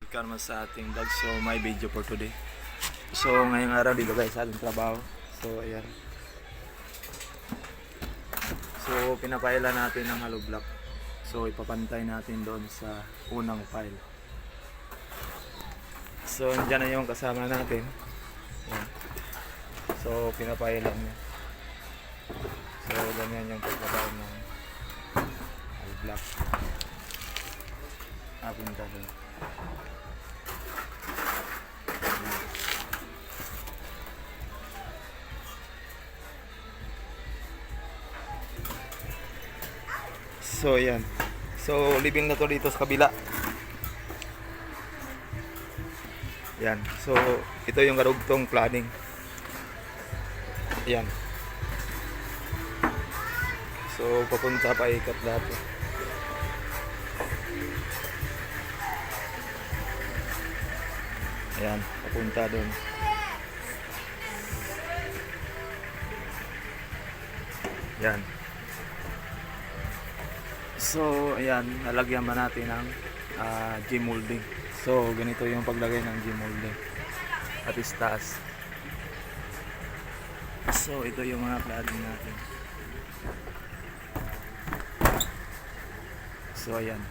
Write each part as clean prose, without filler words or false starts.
karma sa ating vlog. So may video for today. So ngayong araw dito guys sa ating trabaho. So ayan. So pinapailan natin ng hollow block. So ipapantay natin doon sa unang pile. So andyan na yung kasama natin. Ayan. So pinapailan niya. So ganyan yung pagkakain ng hollow block. Punta doon. So yan. So living na to dito sa kabila. Yan. So ito yung karugtong planning. Yan. So papunta pa ikat lahat. Ayan, papunta doon. Yan. So, ayan, nalagyan ba natin ng G-molding. So, ganito yung paglagay ng G-molding. At taas. So, ito yung mga cladding natin. So, ayan.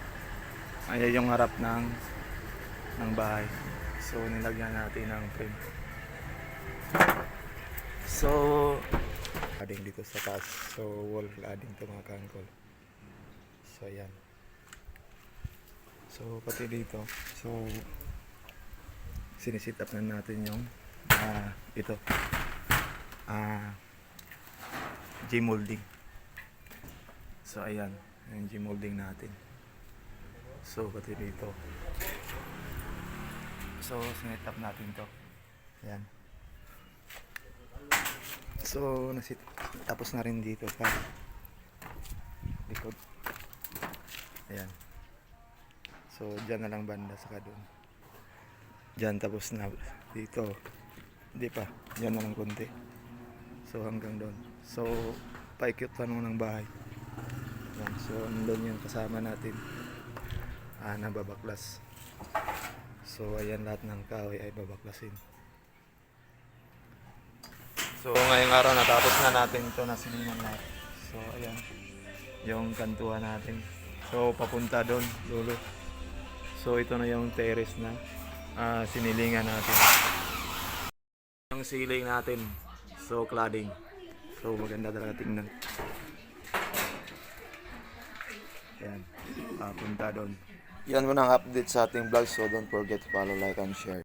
Ayan yung harap ng bahay. So, nilagyan natin ng frame. So, cladding dito sa taas. So, wall cladding to mga kangkol. So, ayan. So, pati dito. So, sinisit up na natin yung ito. G-molding. So, ayan. Yung G-molding natin. So, pati dito. So, sinit up natin to. Ayan. So, tapos na rin dito sa likod. Ayan. So, dyan na lang banda saka doon. Dyan tapos na dito. Hindi pa. Dyan na lang konti. So, hanggang doon. So, paikot pa nung ng bahay. Ayan. So, doon yung kasama natin. Nababaklas. So, ayan, lahat ng kahoy ay babaklasin. So, ngayong araw natapos na natin ito na silingan natin. So, ayan, yung kantuhan natin. So, papunta doon, dulo. So, ito na yung terrace na sinilingan natin. Yung ceiling natin. So, cladding. So, maganda talaga tingnan. Ayan, papunta doon. Yan muna ang update sa ating vlog. So don't forget to follow, like, and share.